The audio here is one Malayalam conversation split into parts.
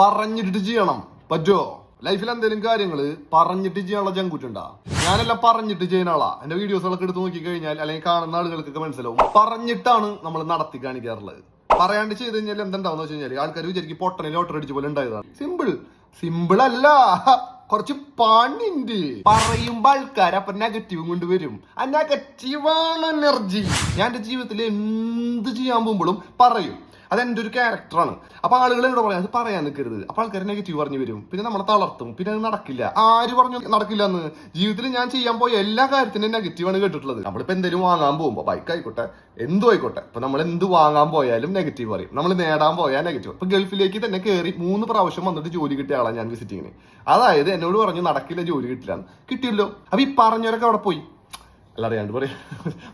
പറഞ്ഞിട്ട് ചെയ്യണം. പറ്റുമോ? ലൈഫിൽ എന്തെങ്കിലും കാര്യങ്ങള് പറഞ്ഞിട്ട് ചെയ്യാനുള്ള ജങ്കൂറ്റുണ്ടാ? ഞാനെല്ലാം പറഞ്ഞിട്ട് ചെയ്യുന്ന ആളാ. എന്റെ വീഡിയോസുകളൊക്കെ എടുത്ത് നോക്കി കഴിഞ്ഞാൽ അല്ലെങ്കിൽ കാണുന്ന ആളുകൾക്കൊക്കെ മനസ്സിലാവും. പറഞ്ഞിട്ടാണ് നമ്മൾ നടത്തി കാണിക്കാറുള്ളത്. പറയാണ്ട് ചെയ്ത് കഴിഞ്ഞാൽ എന്തുണ്ടാവുന്ന വെച്ച് കഴിഞ്ഞാൽ ആൾക്കാർ വിചാരിക്കും പൊട്ടനെ ലോട്ടറി അടിച്ച പോലെ ഉണ്ടായതാണ്. സിമ്പിൾ അല്ല, കുറച്ച് പണിണ്ട്. പറയുമ്പോ ആൾക്കാർ അപ്പൊ നെഗറ്റീവും കൊണ്ടുവരും. ആ നെഗറ്റീവാണ് എനർജി. ഞാൻ എന്റെ ജീവിതത്തിൽ എന്ത് ചെയ്യാൻ പോകുമ്പോഴും പറയും. അതെന്റെ ഒരു ക്യാരക്ടറാണ്. അപ്പൊ ആളുകൾ എന്നോട് പറയാം അത് പറയാൻ നിൽക്കരുത്. അപ്പൊ ആൾക്കാർ നെഗറ്റീവ് പറഞ്ഞു വരും, പിന്നെ നമ്മളെ തളർത്തും, പിന്നെ അത് നടക്കില്ല. ആര് പറഞ്ഞു നടക്കില്ല എന്ന്? ജീവിതത്തിൽ ഞാൻ ചെയ്യാൻ പോയ എല്ലാ കാര്യത്തിനും നെഗറ്റീവാണ് കേട്ടിട്ടുള്ളത്. നമ്മളിപ്പോ എന്തെങ്കിലും വാങ്ങാൻ പോകുമ്പോ, ബൈക്ക് ആയിക്കോട്ടെ എന്തും ആയിക്കോട്ടെ, ഇപ്പൊ നമ്മൾ എന്ത് വാങ്ങാൻ പോയാലും നെഗറ്റീവ് പറയും. നമ്മൾ നേടാൻ പോയാൽ നെഗറ്റീവ്. ഇപ്പൊ ഗൾഫിലേക്ക് തന്നെ കയറി 3 പ്രാവശ്യം വന്നിട്ട് ജോലി കിട്ടിയ ആളാണ് ഞാൻ വിസിറ്റിങ്ങിന്. അതായത് എന്നോട് പറഞ്ഞു നടക്കില്ല, ജോലി കിട്ടില്ല. കിട്ടിയല്ലോ. അപ്പൊ ഈ പറഞ്ഞവരൊക്കെ അവിടെ പോയി. അല്ല അറിയാണ്ട് പറയാ,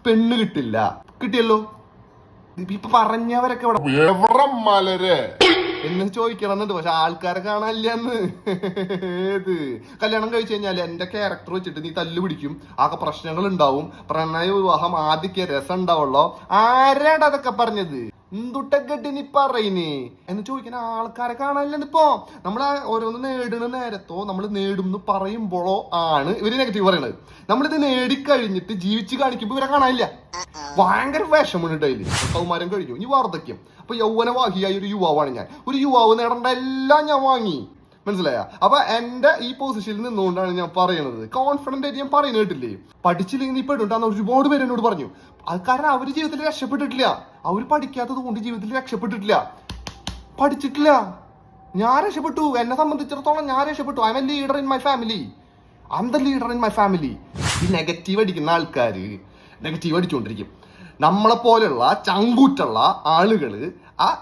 പെണ്ണ് കിട്ടില്ല, കിട്ടിയല്ലോ. ഇപ്പൊ പറഞ്ഞവരൊക്കെ മലരെ എന്ന് ചോദിക്കണമെന്നുണ്ട്. പക്ഷെ ആൾക്കാരെ കാണാനില്ലെന്ന്. ഏത് കല്യാണം കഴിച്ചു കഴിഞ്ഞാൽ എന്റെ ക്യാരക്ടർ വെച്ചിട്ട് നീ തല്ലു പിടിക്കും, ആകെ പ്രശ്നങ്ങൾ ഉണ്ടാവും, പ്രണയ വിവാഹം ആദ്യമൊക്കെ രസം ഉണ്ടാവുള്ളോ. ആരാണ് അതൊക്കെ പറഞ്ഞത്? എന്തുട്ടക്കെട്ടി നീ പറയുന്നേ എന്ന് ചോദിക്കുന്ന ആൾക്കാരെ കാണാനില്ലെന്ന്. ഇപ്പോ നമ്മൾ ഓരോന്ന് നേടുന്ന നേരത്തോ നമ്മൾ നേടും എന്ന് പറയുമ്പോഴോ ആണ് ഇവര് നെഗറ്റീവ് പറയണത്. നമ്മളിത് നേടിക്കഴിഞ്ഞിട്ട് ജീവിച്ച് കാണിക്കുമ്പോ ഇവരെ കാണാനില്ല. ഭയങ്കര വിഷമുണ്ടായില്ല. കൗമാരം കഴിഞ്ഞു, ഇനി വാർദ്ധക്യം. അപ്പൊ യൗവനവാഹിയായ ഒരു യുവാവാണ് ഞാൻ. ഒരു യുവാവ് നേടേണ്ട എല്ലാം ഞാൻ വാങ്ങി. മനസ്സിലായ? അപ്പൊ എന്റെ ഈ പൊസിഷനിൽ നിന്നുകൊണ്ടാണ് ഞാൻ പറയുന്നത്. കോൺഫിഡന്റ് ആയിട്ട് ഞാൻ പറയുന്നത് കേട്ടില്ലേ? പഠിച്ചില്ലെങ്കിൽ നീ പെടുണ്ടാന്ന് ഒരുപാട് പേര് എന്നോട് പറഞ്ഞു. അത് കാരണം അവര് ജീവിതത്തിൽ രക്ഷപ്പെട്ടിട്ടില്ല. അവര് പഠിക്കാത്തത് കൊണ്ട് ജീവിതത്തിൽ രക്ഷപ്പെട്ടിട്ടില്ല, പഠിച്ചിട്ടില്ല. ഞാൻ രക്ഷപ്പെട്ടു. എന്നെ സംബന്ധിച്ചിടത്തോളം ഞാൻ രക്ഷപ്പെട്ടു. I M A leader in my family. I M the leader in my family. ഈ നെഗറ്റീവ് അടിക്കുന്ന ആൾക്കാര് നെഗറ്റീവ് അടിച്ചുകൊണ്ടിരിക്കും. നമ്മളെ പോലെയുള്ള ചങ്കൂറ്റുള്ള ആളുകള്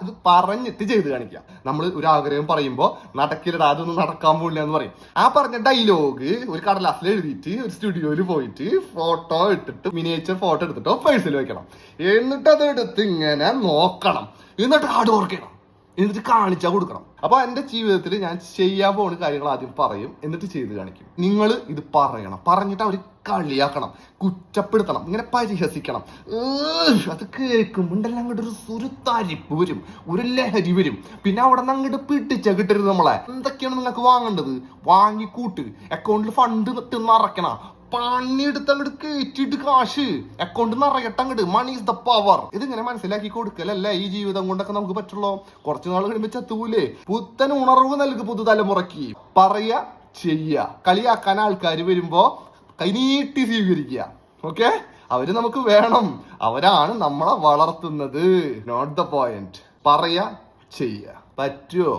ഇത് പറഞ്ഞിട്ട് ചെയ്ത് കാണിക്കുക. നമ്മൾ ഒരു ആഗ്രഹം പറയുമ്പോൾ നടക്കില്ലടാ, അതൊന്നും നടക്കാൻ പോകില്ല എന്ന് പറയും. ആ പറഞ്ഞ ഡയലോഗ് ഒരു കടലാസിൽ എഴുതിയിട്ട് ഒരു സ്റ്റുഡിയോയിൽ പോയിട്ട് ഫോട്ടോ എടുത്തിട്ട് മിനിയേച്ചർ ഫോട്ടോ എടുത്തിട്ടോ പേഴ്സിൽ വെക്കണം. എന്നിട്ട് അത് എടുത്ത് ഇങ്ങനെ നോക്കണം, എന്നിട്ട് ഹാർഡ് വർക്ക് ചെയ്യണം, എന്നിട്ട് കാണിച്ചാൽ കൊടുക്കണം. അപ്പൊ എന്റെ ജീവിതത്തിൽ ഞാൻ ചെയ്യാൻ പോകുന്ന കാര്യങ്ങൾ ആദ്യം പറയും, എന്നിട്ട് ചെയ്ത് കാണിക്കും. നിങ്ങൾ ഇത് പറയണം, പറഞ്ഞിട്ട് അവർ കളിയാക്കണം, കുറ്റപ്പെടുത്തണം, ഇങ്ങനെ പരിഹസിക്കണം. അത് കേൾക്കുമ്പോണ്ടല്ലോ അങ്ങോട്ട് ഒരു തരിപ്പ് വരും, ഒരു ലഹരി വരും. പിന്നെ അവിടെ നിന്ന് അങ്ങോട്ട് പിടിച്ച കിട്ടരുത്. നമ്മളെ എന്തൊക്കെയാണ് നിങ്ങൾക്ക് വാങ്ങേണ്ടത് വാങ്ങിക്കൂട്ട്. അക്കൗണ്ടിൽ ഫണ്ട് നിറയ്ക്കണം, പണിയെടുത്ത് അങ്ങോട്ട് കയറ്റിട്ട് കാശ് അക്കൗണ്ടിൽ നിറയട്ടെ അങ്ങോട്ട്. Money is the power. ഇതിങ്ങനെ മനസ്സിലാക്കി കൊടുക്കലല്ല ഈ ജീവിതം കൊണ്ടൊക്കെ നമുക്ക് പറ്റുള്ളൂ. കുറച്ചു നാൾ കഴിയുമ്പോൾ ചത്തൂലേ. പുത്തൻ ഉണർവ് നൽകു പുതുതലമുറയ്ക്ക്. പറയാ ചെയ്യ. കളിയാക്കാൻ ആൾക്കാർ വരുമ്പോ കൈനീട്ടി സ്വീകരിക്കുക. ഓക്കെ, അവര് നമുക്ക് വേണം, അവരാണ് നമ്മളെ വളർത്തുന്നത്. Note the point. പറയാ ചെയ്യ. പറ്റുമോ?